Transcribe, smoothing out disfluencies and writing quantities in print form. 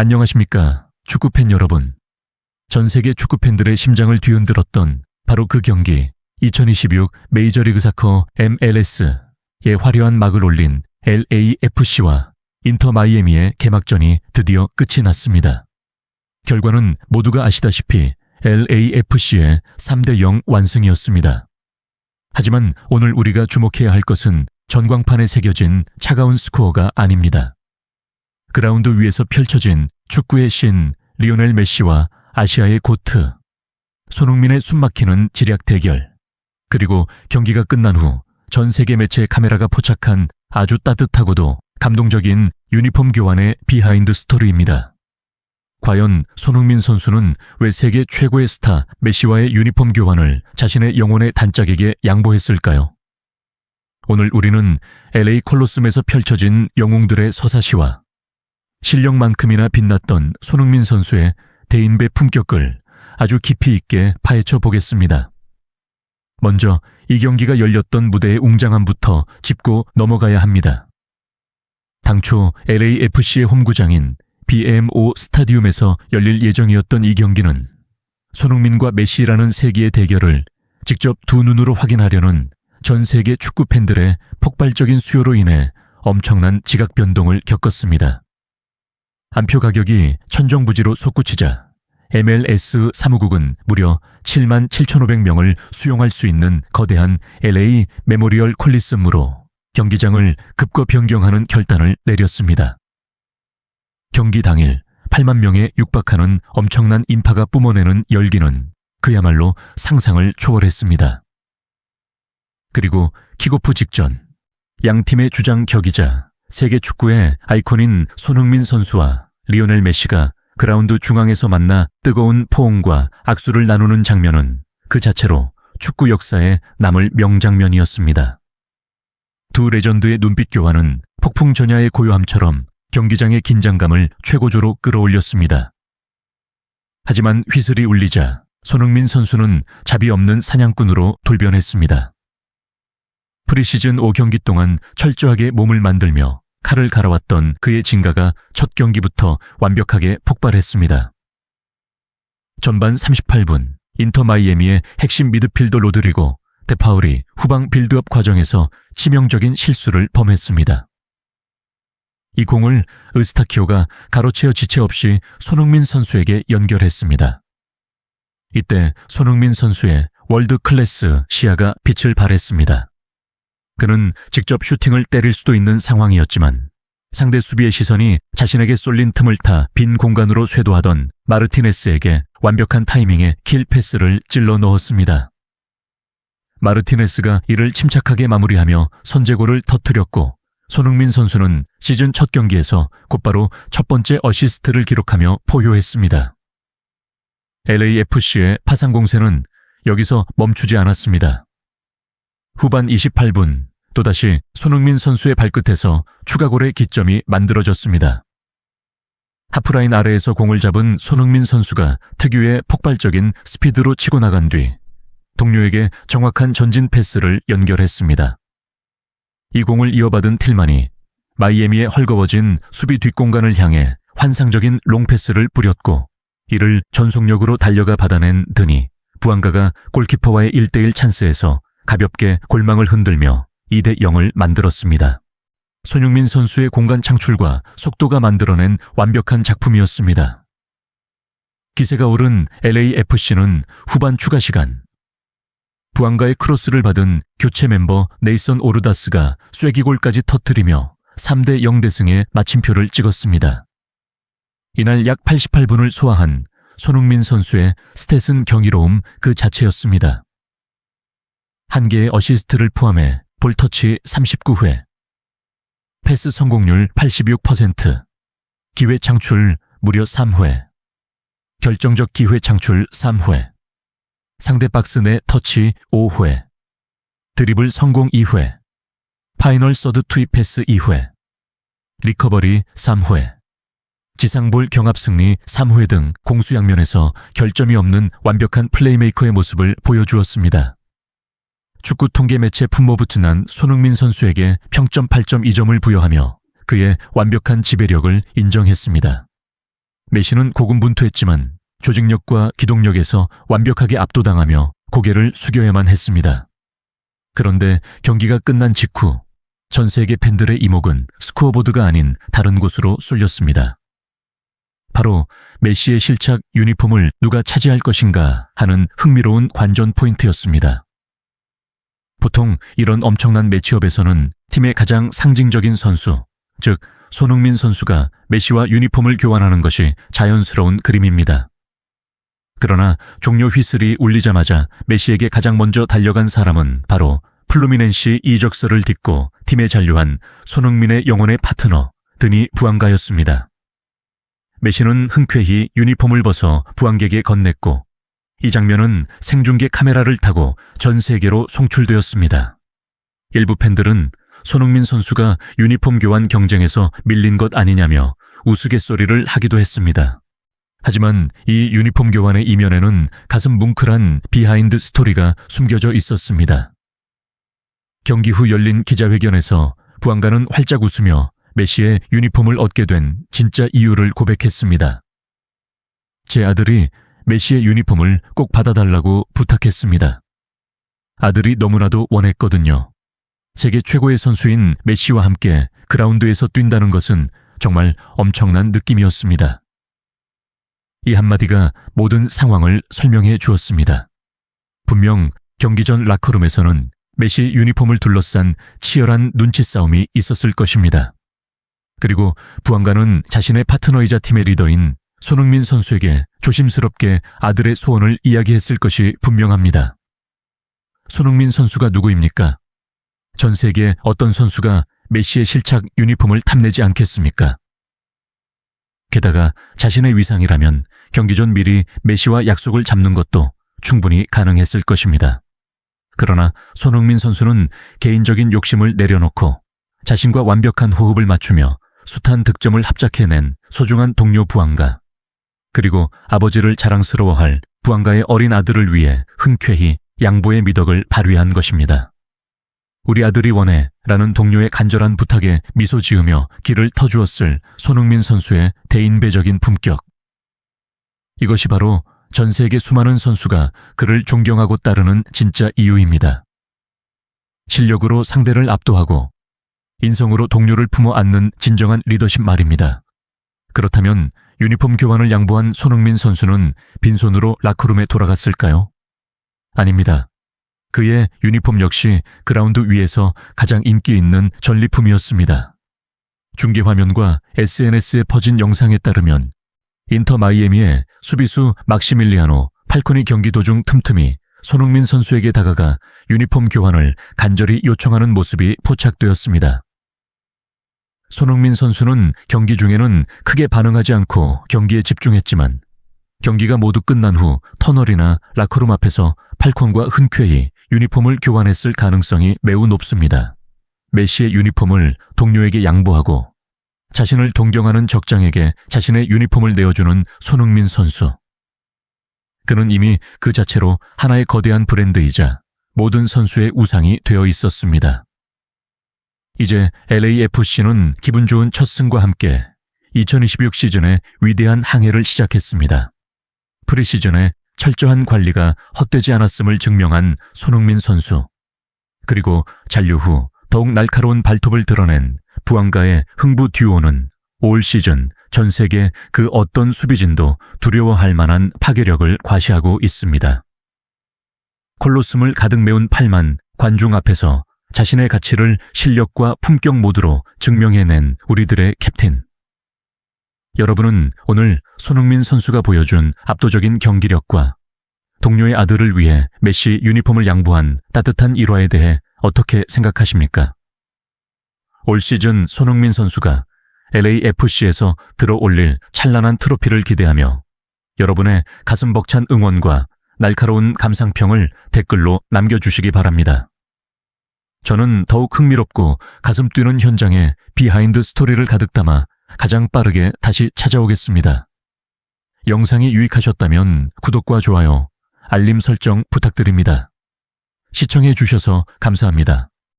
안녕하십니까, 축구팬 여러분. 전 세계 축구팬들의 심장을 뒤흔들었던 바로 그 경기, 2026 메이저리그 사커 MLS의 화려한 막을 올린 LAFC와 인터 마이애미의 개막전이 드디어 끝이 났습니다. 결과는 모두가 아시다시피 LAFC의 3대0 완승이었습니다. 하지만 오늘 우리가 주목해야 할 것은 전광판에 새겨진 차가운 스코어가 아닙니다. 그라운드 위에서 펼쳐진 축구의 신 리오넬 메시와 아시아의 고트, 손흥민의 숨막히는 지략 대결, 그리고 경기가 끝난 후 전 세계 매체 카메라가 포착한 아주 따뜻하고도 감동적인 유니폼 교환의 비하인드 스토리입니다. 과연 손흥민 선수는 왜 세계 최고의 스타 메시와의 유니폼 교환을 자신의 영혼의 단짝에게 양보했을까요? 오늘 우리는 LA 콜로세움에서 펼쳐진 영웅들의 서사시와 실력만큼이나 빛났던 손흥민 선수의 대인배 품격을 아주 깊이 있게 파헤쳐 보겠습니다. 먼저 이 경기가 열렸던 무대의 웅장함부터 짚고 넘어가야 합니다. 당초 LAFC의 홈구장인 BMO 스타디움에서 열릴 예정이었던 이 경기는 손흥민과 메시라는 세기의 대결을 직접 두 눈으로 확인하려는 전 세계 축구 팬들의 폭발적인 수요로 인해 엄청난 지각 변동을 겪었습니다. 안표 가격이 천정부지로 솟구치자 MLS 사무국은 무려 77,500명을 수용할 수 있는 거대한 LA 메모리얼 콜리세움으로 경기장을 급거 변경하는 결단을 내렸습니다. 경기 당일 8만 명에 육박하는 엄청난 인파가 뿜어내는 열기는 그야말로 상상을 초월했습니다. 그리고 킥오프 직전 양 팀의 주장 격이자 세계 축구의 아이콘인 손흥민 선수와 리오넬 메시가 그라운드 중앙에서 만나 뜨거운 포옹과 악수를 나누는 장면은 그 자체로 축구 역사에 남을 명장면이었습니다. 두 레전드의 눈빛 교환은 폭풍전야의 고요함처럼 경기장의 긴장감을 최고조로 끌어올렸습니다. 하지만 휘슬이 울리자 손흥민 선수는 자비 없는 사냥꾼으로 돌변했습니다. 프리시즌 5경기 동안 철저하게 몸을 만들며 칼을 갈아왔던 그의 진가가 첫 경기부터 완벽하게 폭발했습니다. 전반 38분 인터 마이애미의 핵심 미드필더 로드리고 데파울이 후방 빌드업 과정에서 치명적인 실수를 범했습니다. 이 공을 으스타키오가 가로채어 지체 없이 손흥민 선수에게 연결했습니다. 이때 손흥민 선수의 월드 클래스 시야가 빛을 발했습니다. 그는 직접 슈팅을 때릴 수도 있는 상황이었지만 상대 수비의 시선이 자신에게 쏠린 틈을 타 빈 공간으로 쇄도하던 마르티네스에게 완벽한 타이밍에 킬 패스를 찔러 넣었습니다. 마르티네스가 이를 침착하게 마무리하며 선제골을 터뜨렸고 손흥민 선수는 시즌 첫 경기에서 곧바로 첫 번째 어시스트를 기록하며 포효했습니다. LAFC의 파상 공세는 여기서 멈추지 않았습니다. 후반 28분 또다시 손흥민 선수의 발끝에서 추가골의 기점이 만들어졌습니다. 하프라인 아래에서 공을 잡은 손흥민 선수가 특유의 폭발적인 스피드로 치고 나간 뒤 동료에게 정확한 전진 패스를 연결했습니다. 이 공을 이어받은 틸만이 마이애미의 헐거워진 수비 뒷공간을 향해 환상적인 롱패스를 뿌렸고 이를 전속력으로 달려가 받아낸 드니 부안가가 골키퍼와의 1대1 찬스에서 가볍게 골망을 흔들며 2대0을 만들었습니다. 손흥민 선수의 공간 창출과 속도가 만들어낸 완벽한 작품이었습니다. 기세가 오른 LAFC는 후반 추가 시간 부안가의 크로스를 받은 교체 멤버 네이선 오르다스가 쐐기골까지 터뜨리며 3대0 대승의 마침표를 찍었습니다. 이날 약 88분을 소화한 손흥민 선수의 스탯은 경이로움 그 자체였습니다. 한 개의 어시스트를 포함해 볼터치 39회, 패스 성공률 86%, 기회 창출 무려 3회, 결정적 기회 창출 3회, 상대 박스 내 터치 5회, 드리블 성공 2회, 파이널 서드 투입 패스 2회, 리커버리 3회, 지상볼 경합 승리 3회 등 공수양면에서 결점이 없는 완벽한 플레이메이커의 모습을 보여주었습니다. 축구 통계 매체 품모부트난 손흥민 선수에게 평점 8.2점을 부여하며 그의 완벽한 지배력을 인정했습니다. 메시는 고군분투했지만 조직력과 기동력에서 완벽하게 압도당하며 고개를 숙여야만 했습니다. 그런데 경기가 끝난 직후 전 세계 팬들의 이목은 스코어보드가 아닌 다른 곳으로 쏠렸습니다. 바로 메시의 실착 유니폼을 누가 차지할 것인가 하는 흥미로운 관전 포인트였습니다. 보통 이런 엄청난 매치업에서는 팀의 가장 상징적인 선수, 즉 손흥민 선수가 메시와 유니폼을 교환하는 것이 자연스러운 그림입니다. 그러나 종료 휘슬이 울리자마자 메시에게 가장 먼저 달려간 사람은 바로 플루미넨시 이적서를 딛고 팀에 잔류한 손흥민의 영혼의 파트너 드니 부앙가였습니다. 메시는 흔쾌히 유니폼을 벗어 부앙에게 건넸고 이 장면은 생중계 카메라를 타고 전 세계로 송출되었습니다. 일부 팬들은 손흥민 선수가 유니폼 교환 경쟁에서 밀린 것 아니냐며 우스갯소리를 하기도 했습니다. 하지만 이 유니폼 교환의 이면에는 가슴 뭉클한 비하인드 스토리가 숨겨져 있었습니다. 경기 후 열린 기자회견에서 부앙가는 활짝 웃으며 메시의 유니폼을 얻게 된 진짜 이유를 고백했습니다. 제 아들이 메시의 유니폼을 꼭 받아달라고 부탁했습니다. 아들이 너무나도 원했거든요. 세계 최고의 선수인 메시와 함께 그라운드에서 뛴다는 것은 정말 엄청난 느낌이었습니다. 이 한마디가 모든 상황을 설명해 주었습니다. 분명 경기 전 라커룸에서는 메시 유니폼을 둘러싼 치열한 눈치 싸움이 있었을 것입니다. 그리고 부앙가는 자신의 파트너이자 팀의 리더인 손흥민 선수에게 조심스럽게 아들의 소원을 이야기했을 것이 분명합니다. 손흥민 선수가 누구입니까? 전 세계 어떤 선수가 메시의 실착 유니폼을 탐내지 않겠습니까? 게다가 자신의 위상이라면 경기 전 미리 메시와 약속을 잡는 것도 충분히 가능했을 것입니다. 그러나 손흥민 선수는 개인적인 욕심을 내려놓고 자신과 완벽한 호흡을 맞추며 숱한 득점을 합작해낸 소중한 동료 부앙가, 그리고 아버지를 자랑스러워할 부앙가의 어린 아들을 위해 흔쾌히 양보의 미덕을 발휘한 것입니다. 우리 아들이 원해 라는 동료의 간절한 부탁에 미소 지으며 길을 터주었을 손흥민 선수의 대인배적인 품격. 이것이 바로 전 세계 수많은 선수가 그를 존경하고 따르는 진짜 이유입니다. 실력으로 상대를 압도하고 인성으로 동료를 품어 안는 진정한 리더십 말입니다. 그렇다면 유니폼 교환을 양보한 손흥민 선수는 빈손으로 라커룸에 돌아갔을까요? 아닙니다. 그의 유니폼 역시 그라운드 위에서 가장 인기 있는 전리품이었습니다. 중계화면과 SNS에 퍼진 영상에 따르면 인터 마이애미의 수비수 막시밀리아노 팔코니 경기 도중 틈틈이 손흥민 선수에게 다가가 유니폼 교환을 간절히 요청하는 모습이 포착되었습니다. 손흥민 선수는 경기 중에는 크게 반응하지 않고 경기에 집중했지만 경기가 모두 끝난 후 터널이나 라커룸 앞에서 팔콘과 흔쾌히 유니폼을 교환했을 가능성이 매우 높습니다. 메시의 유니폼을 동료에게 양보하고 자신을 동경하는 적장에게 자신의 유니폼을 내어주는 손흥민 선수. 그는 이미 그 자체로 하나의 거대한 브랜드이자 모든 선수의 우상이 되어 있었습니다. 이제 LAFC는 기분 좋은 첫 승과 함께 2026 시즌의 위대한 항해를 시작했습니다. 프리시즌에 철저한 관리가 헛되지 않았음을 증명한 손흥민 선수, 그리고 잔류 후 더욱 날카로운 발톱을 드러낸 부앙가의 흥부 듀오는 올 시즌 전 세계 그 어떤 수비진도 두려워할 만한 파괴력을 과시하고 있습니다. 콜로슴을 가득 메운 8만 관중 앞에서 자신의 가치를 실력과 품격 모두로 증명해낸 우리들의 캡틴. 여러분은 오늘 손흥민 선수가 보여준 압도적인 경기력과 동료의 아들을 위해 메시 유니폼을 양보한 따뜻한 일화에 대해 어떻게 생각하십니까? 올 시즌 손흥민 선수가 LAFC에서 들어올릴 찬란한 트로피를 기대하며 여러분의 가슴 벅찬 응원과 날카로운 감상평을 댓글로 남겨주시기 바랍니다. 저는 더욱 흥미롭고 가슴 뛰는 현장에 비하인드 스토리를 가득 담아 가장 빠르게 다시 찾아오겠습니다. 영상이 유익하셨다면 구독과 좋아요, 알림 설정 부탁드립니다. 시청해 주셔서 감사합니다.